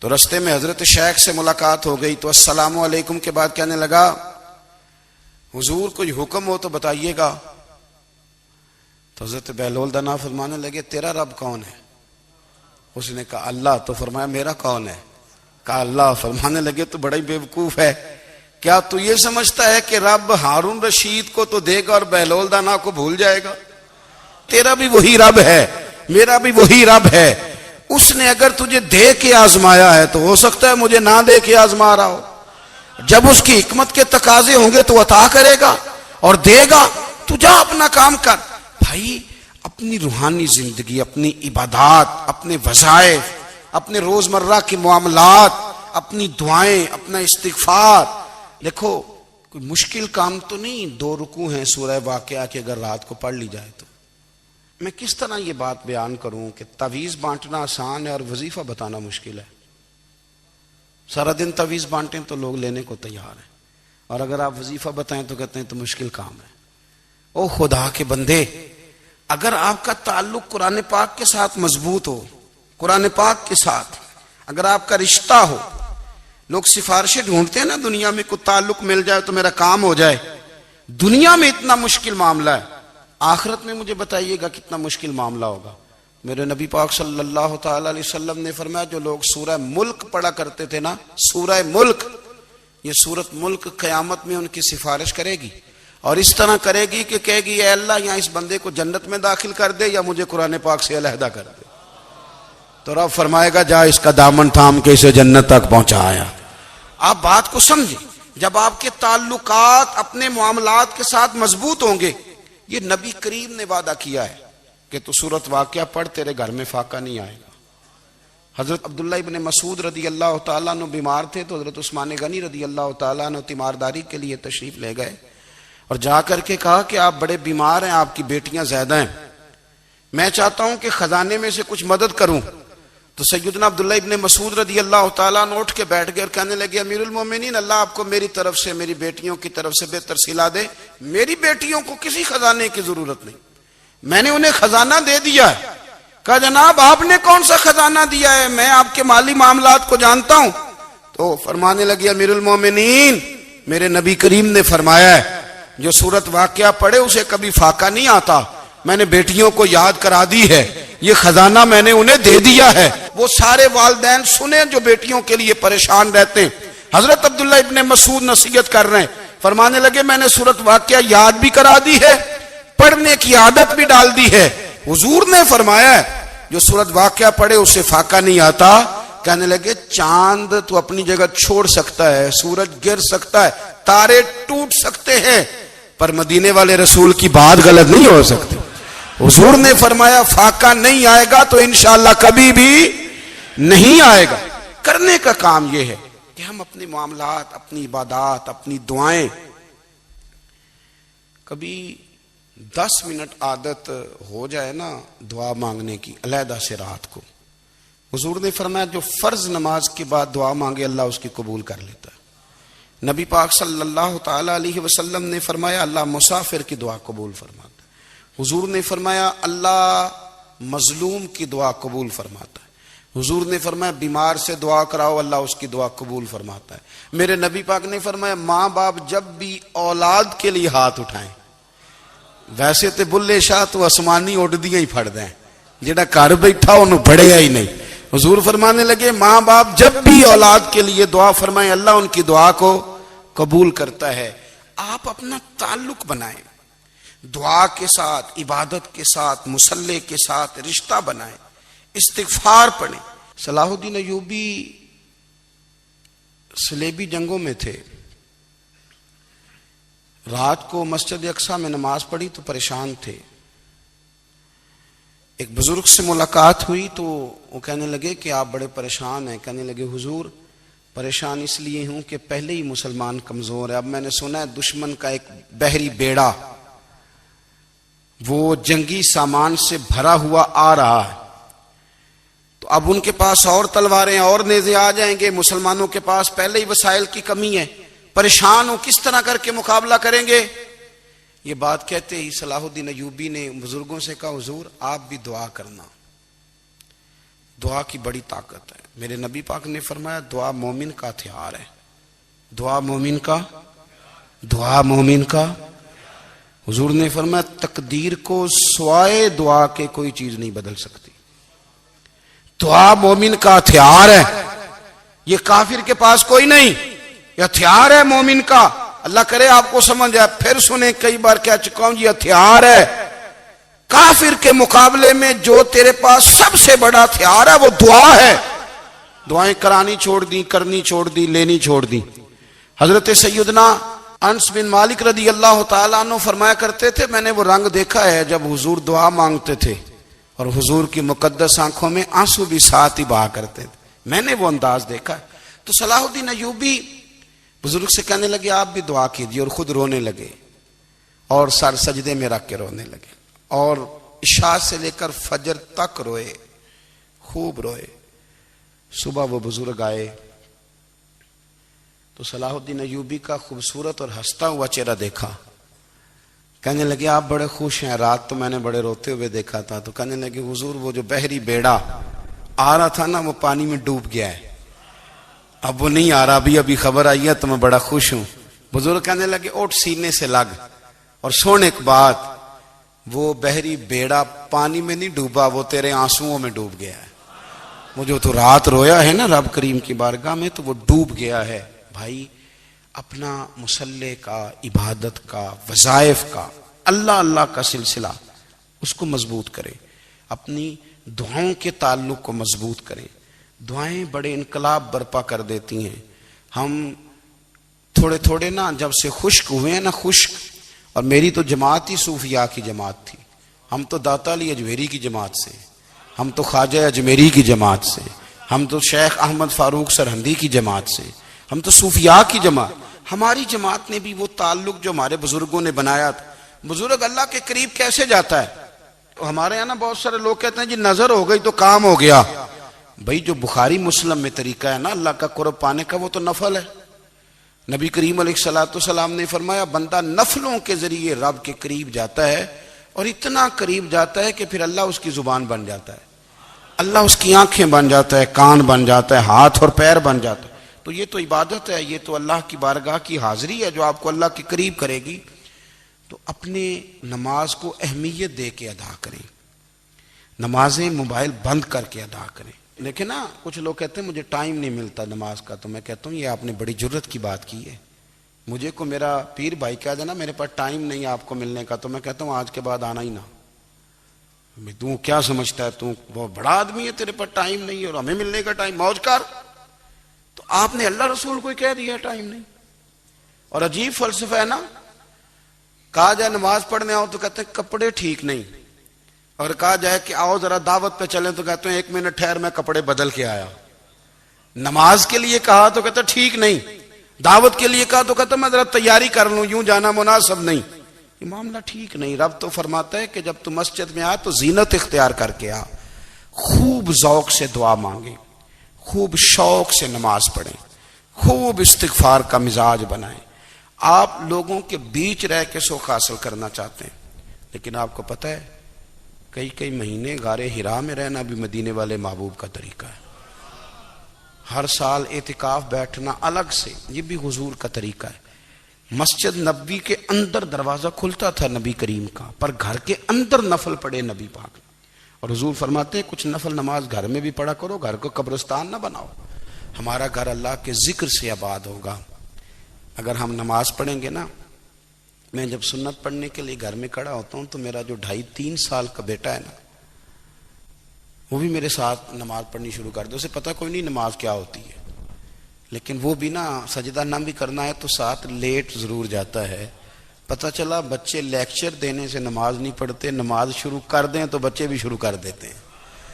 تو رستے میں حضرت شیخ سے ملاقات ہو گئی تو السلام علیکم کے بعد کہنے لگا حضور کوئی حکم ہو تو بتائیے گا. تو حضرت بہلول دانا فرمانے لگے تیرا رب کون ہے؟ اس نے کہا اللہ. تو فرمایا میرا کون ہے؟ کہا اللہ. فرمانے لگے تو بڑا ہی بیوقوف ہے، کیا تو یہ سمجھتا ہے کہ رب ہارون رشید کو تو دے گا اور بہلول دانا کو بھول جائے گا؟ تیرا بھی وہی رب ہے، میرا بھی وہی رب ہے. اس نے اگر تجھے دے کے آزمایا ہے تو ہو سکتا ہے مجھے نہ دے کے آزما رہا ہو. جب اس کی حکمت کے تقاضے ہوں گے تو عطا کرے گا اور دے گا. تو جا اپنا کام کر. بھائی اپنی روحانی زندگی، اپنی عبادات، اپنے وظائف، اپنے روزمرہ کے معاملات، اپنی دعائیں، اپنا استغفار. دیکھو کوئی مشکل کام تو نہیں، 2 رکوع ہیں سورہ واقعہ کے اگر رات کو پڑھ لی جائے تو. میں کس طرح یہ بات بیان کروں کہ تعویذ بانٹنا آسان ہے اور وظیفہ بتانا مشکل ہے. سارا دن تعویذ بانٹیں تو لوگ لینے کو تیار ہیں، اور اگر آپ وظیفہ بتائیں تو کہتے ہیں تو مشکل کام ہے. او خدا کے بندے، اگر آپ کا تعلق قرآن پاک کے ساتھ مضبوط ہو، قرآن پاک کے ساتھ اگر آپ کا رشتہ ہو، لوگ سفارشیں ڈھونڈتے ہیں نا دنیا میں، کوئی تعلق مل جائے تو میرا کام ہو جائے. دنیا میں اتنا مشکل معاملہ ہے، آخرت میں مجھے بتائیے گا کتنا مشکل معاملہ ہوگا. میرے نبی پاک صلی اللہ تعالی علیہ وسلم نے فرمایا جو لوگ سورہ ملک پڑھا کرتے تھے نا، سورہ ملک، یہ سورت ملک قیامت میں ان کی سفارش کرے گی. اور اس طرح کرے گی کہ کہے گی اے اللہ یہاں اس بندے کو جنت میں داخل کر دے یا مجھے قرآن پاک سے علیحدہ کر دے. تو رب فرمائے گا جا اس کا دامن تھام کے اسے جنت تک پہنچایا. آپ بات کو سمجھیں. جب آپ کے تعلقات اپنے معاملات کے ساتھ مضبوط ہوں گے, یہ نبی کریم نے وعدہ کیا ہے کہ تو سورت واقعہ پڑھ تیرے گھر میں فاقہ نہیں آئے گا. حضرت عبداللہ ابن مسعود رضی اللہ تعالیٰ عنہ بیمار تھے تو حضرت عثمان غنی رضی اللہ تعالیٰ عنہ تیمارداری کے لیے تشریف لے گئے اور جا کر کے کہا کہ آپ بڑے بیمار ہیں, آپ کی بیٹیاں زیادہ ہیں, میں چاہتا ہوں کہ خزانے میں سے کچھ مدد کروں. تو سیدنا عبداللہ ابن مسعود رضی اللہ تعالیٰ عنہ اٹھ کے بیٹھ گئے اور کہنے لگے امیر المومنین اللہ آپ کو میری طرف سے میری بیٹیوں کی طرف سے بہتر صلہ دے. میری بیٹیوں کو کسی خزانے کی ضرورت نہیں, میں نے انہیں خزانہ دے دیا ہے. کہا جناب آپ نے کون سا خزانہ دیا ہے, میں آپ کے مالی معاملات کو جانتا ہوں. تو فرمانے لگے امیر المومنین میرے نبی کریم نے فرمایا ہے جو سورت واقعہ پڑھے اسے کبھی فاقہ نہیں آتا. میں نے بیٹیوں کو یاد کرا دی ہے, یہ خزانہ میں نے انہیں دے دیا ہے. وہ سارے والدین سنیں جو بیٹیوں کے لیے پریشان رہتے ہیں. حضرت عبداللہ ابن مسعود نصیحت کر رہے ہیں, فرمانے لگے میں نے سورت واقعہ یاد بھی کرا دی ہے, پڑھنے کی عادت بھی ڈال دی ہے. حضور نے فرمایا ہے جو سورت واقعہ پڑھے اسے فاقہ نہیں آتا. کہنے لگے چاند تو اپنی جگہ چھوڑ سکتا ہے, سورج گر سکتا ہے, تارے ٹوٹ سکتے ہیں, پر مدینے والے رسول کی بات غلط نہیں ہو سکتی. حضور نے فرمایا فاقہ نہیں آئے گا تو انشاءاللہ کبھی بھی نہیں آئے گا. کرنے کا کام یہ ہے کہ ہم اپنے معاملات, اپنی عبادات, اپنی دعائیں کبھی 10 منٹ عادت ہو جائے نا دعا مانگنے کی علیحدہ سے رات کو. حضور نے فرمایا جو فرض نماز کے بعد دعا مانگے اللہ اس کی قبول کر لیتا ہے. نبی پاک صلی اللہ تعالی علیہ وسلم نے فرمایا اللہ مسافر کی دعا قبول فرماتا ہے. حضور نے فرمایا اللہ مظلوم کی دعا قبول فرماتا ہے. حضور نے فرمایا بیمار سے دعا کراؤ اللہ اس کی دعا قبول فرماتا ہے. میرے نبی پاک نے فرمایا ماں باپ جب بھی اولاد کے لیے ہاتھ اٹھائیں, ویسے تے بلے شاہ تو آسمانی اڈدیاں ہی پھڑ دیں, جڑا گھر بیٹھا انہوں پڑھیا ہی نہیں. حضور فرمانے لگے ماں باپ جب بھی اولاد کے لیے دعا فرمائیں اللہ ان کی دعا کو قبول کرتا ہے. آپ اپنا تعلق بنائیں دعا کے ساتھ, عبادت کے ساتھ, مصلی کے ساتھ رشتہ بنائیں, استغفار پڑھیں. صلاح الدین ایوبی صلیبی جنگوں میں تھے, رات کو مسجد اقصی میں نماز پڑھی تو پریشان تھے. ایک بزرگ سے ملاقات ہوئی تو وہ کہنے لگے کہ آپ بڑے پریشان ہیں. کہنے لگے حضور پریشان اس لیے ہوں کہ پہلے ہی مسلمان کمزور ہے, اب میں نے سنا ہے دشمن کا ایک بحری بیڑا وہ جنگی سامان سے بھرا ہوا آ رہا ہے, تو اب ان کے پاس اور تلواریں اور نیزے آ جائیں گے, مسلمانوں کے پاس پہلے ہی وسائل کی کمی ہے, پریشان ہو کس طرح کر کے مقابلہ کریں گے. یہ بات کہتے ہی صلاح الدین ایوبی نے بزرگوں سے کہا حضور آپ بھی دعا کرنا, دعا کی بڑی طاقت ہے. میرے نبی پاک نے فرمایا دعا مومن کا ہتھیار ہے, دعا مومن کا, دعا مومن کا. حضور نے فرمایا تقدیر کو سوائے دعا کے کوئی چیز نہیں بدل سکتی. دعا مومن کا ہتھیار ہے, یہ کافر کے پاس کوئی نہیں, یہ ہتھیار ہے مومن کا. اللہ کرے آپ کو سمجھ آئے, پھر سنیں کئی بار کہہ چکا ہوں یہ ہتھیار ہے. کافر کے مقابلے میں جو تیرے پاس سب سے بڑا ہتھیار ہے وہ دعا ہے. دعائیں کرانی چھوڑ دی, کرنی چھوڑ دی, لینی چھوڑ دی. حضرت سیدنا انس بن مالک رضی اللہ تعالیٰ عنہ فرمایا کرتے تھے میں نے وہ رنگ دیکھا ہے جب حضور دعا مانگتے تھے اور حضور کی مقدس آنکھوں میں آنسو بھی ساتھ ہی بہا کرتے تھے, میں نے وہ انداز دیکھا. تو صلاح الدین ایوبی بزرگ سے کہنے لگے آپ بھی دعا کیجیے, اور خود رونے لگے اور سر سجدے میں رکھ کے رونے لگے, اور عشاء سے لے کر فجر تک روئے, خوب روئے. صبح وہ بزرگ آئے تو صلاح الدین ایوبی کا خوبصورت اور ہنستا ہوا چہرہ دیکھا. کہنے لگے آپ بڑے خوش ہیں, رات تو میں نے بڑے روتے ہوئے دیکھا تھا. تو کہنے لگے حضور وہ جو بحری بیڑا آ رہا تھا نا وہ پانی میں ڈوب گیا ہے, اب وہ نہیں آ رہا, ابھی خبر آئی ہے تو میں بڑا خوش ہوں. بزرگ کہنے لگے اٹھ سینے سے لگ اور سن ایک بات, وہ بحری بیڑا پانی میں نہیں ڈوبا, وہ تیرے آنسوؤں میں ڈوب گیا ہے. وہ جو تو رات رویا ہے نا رب کریم کی بارگاہ میں تو وہ ڈوب گیا ہے. بھائی اپنا مصلی کا، عبادت کا، وظائف کا، اللہ اللہ کا سلسلہ اس کو مضبوط کریں، اپنی دعاؤں کے تعلق کو مضبوط کریں۔ دعائیں بڑے انقلاب برپا کر دیتی ہیں۔ ہم تھوڑے تھوڑے نا جب سے خشک ہوئے ہیں نا، خشک، اور میری تو جماعت ہی صوفیاء کی جماعت تھی، ہم تو داتا علی اجمیری کی جماعت سے، ہم تو خواجہ اجمیری کی جماعت سے، ہم تو شیخ احمد فاروق سرہندی کی جماعت سے، ہم تو صوفیاء کی جماعت۔ ہماری جماعت نے بھی وہ تعلق جو ہمارے بزرگوں نے بنایا تھا۔ بزرگ اللہ کے قریب کیسے جاتا ہے؟ تو ہمارے یہاں نا بہت سارے لوگ کہتے ہیں جی نظر ہو گئی تو کام ہو گیا۔ بھائی جو بخاری مسلم میں طریقہ ہے نا اللہ کا قرب پانے کا، وہ تو نفل ہے۔ نبی کریم علیہ الصلوۃ والسلام نے فرمایا بندہ نفلوں کے ذریعے رب کے قریب جاتا ہے، اور اتنا قریب جاتا ہے کہ پھر اللہ اس کی زبان بن جاتا ہے، اللہ اس کی آنکھیں بن جاتا ہے، کان بن جاتا ہے، ہاتھ اور پیر بن جاتا ہے۔ تو یہ تو عبادت ہے، یہ تو اللہ کی بارگاہ کی حاضری ہے جو آپ کو اللہ کے قریب کرے گی۔ تو اپنے نماز کو اہمیت دے کے ادا کریں، نمازیں موبائل بند کر کے ادا کریں۔ لیکن نا کچھ لوگ کہتے ہیں مجھے ٹائم نہیں ملتا نماز کا، تو میں کہتا ہوں یہ آپ نے بڑی جرت کی بات کی ہے۔ مجھے کو میرا پیر بھائی کہہ دینا میرے پاس ٹائم نہیں آپ کو ملنے کا، تو میں کہتا ہوں آج کے بعد آنا ہی نہ۔ تو کیا سمجھتا ہے تو بہت بڑا آدمی ہے، تیرے پاس ٹائم نہیں ہے اور ہمیں ملنے کا ٹائم، موج کر۔ تو آپ نے اللہ رسول کو کہہ دیا ٹائم نہیں۔ اور عجیب فلسفہ ہے نا، کہا جائے نماز پڑھنے آؤ تو کہتے ہیں کپڑے ٹھیک نہیں، اور کہا جائے کہ آؤ ذرا دعوت پہ چلیں تو کہتے ہیں 1 منٹ ٹھہر میں کپڑے بدل کے آیا۔ نماز کے لیے کہا تو کہتا ٹھیک نہیں، دعوت کے لیے کہا تو کہتا میں ذرا تیاری کر لوں، یوں جانا مناسب نہیں۔ یہ معاملہ ٹھیک نہیں۔ رب تو فرماتا ہے کہ جب تم مسجد میں آ تو زینت اختیار کر کے آ، خوب ذوق سے دعا مانگیں، خوب شوق سے نماز پڑھیں، خوب استغفار کا مزاج بنائیں۔ آپ لوگوں کے بیچ رہ کے سوکھ حاصل کرنا چاہتے ہیں، لیکن آپ کو پتہ ہے کئی مہینے غار حرا میں رہنا بھی مدینے والے محبوب کا طریقہ ہے۔ ہر سال اعتکاف بیٹھنا الگ سے، یہ بھی حضور کا طریقہ ہے۔ مسجد نبوی کے اندر دروازہ کھلتا تھا نبی کریم کا، پر گھر کے اندر نفل پڑے نبی پاک، اور حضور فرماتے ہیں کچھ نفل نماز گھر میں بھی پڑھا کرو، گھر کو قبرستان نہ بناؤ۔ ہمارا گھر اللہ کے ذکر سے آباد ہوگا اگر ہم نماز پڑھیں گے نا۔ میں جب سنت پڑھنے کے لیے گھر میں کھڑا ہوتا ہوں تو میرا جو 2.5-3 سال کا بیٹا ہے نا، وہ بھی میرے ساتھ نماز پڑھنی شروع کر دے۔ اسے پتہ کوئی نہیں نماز کیا ہوتی ہے، لیکن وہ بھی نا سجدہ نہ بھی کرنا ہے تو ساتھ لیٹ ضرور جاتا ہے۔ پتہ چلا بچے لیکچر دینے سے نماز نہیں پڑھتے، نماز شروع کر دیں تو بچے بھی شروع کر دیتے ہیں۔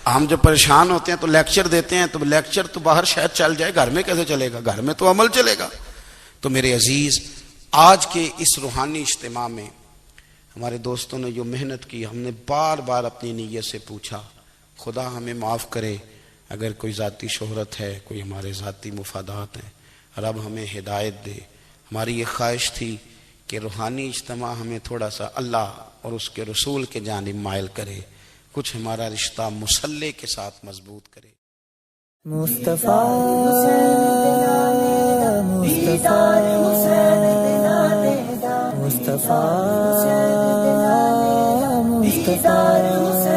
ہم جب پریشان ہوتے ہیں تو لیکچر دیتے ہیں، تو لیکچر تو باہر شاید چل جائے، گھر میں کیسے چلے گا؟ گھر میں تو عمل چلے گا۔ تو میرے عزیز، آج کے اس روحانی اجتماع میں ہمارے دوستوں نے جو محنت کی، ہم نے بار بار اپنی نیت سے پوچھا خدا ہمیں معاف کرے اگر کوئی ذاتی شہرت ہے، کوئی ہمارے ذاتی مفادات ہیں، رب ہمیں ہدایت دے۔ ہماری یہ خواہش تھی کہ روحانی اجتماع ہمیں تھوڑا سا اللہ اور اس کے رسول کے جانب مائل کرے، کچھ ہمارا رشتہ مصلی کے ساتھ مضبوط کرے۔ مصطفیٰ مصطفیٰ مصطفیٰ مصطفیٰ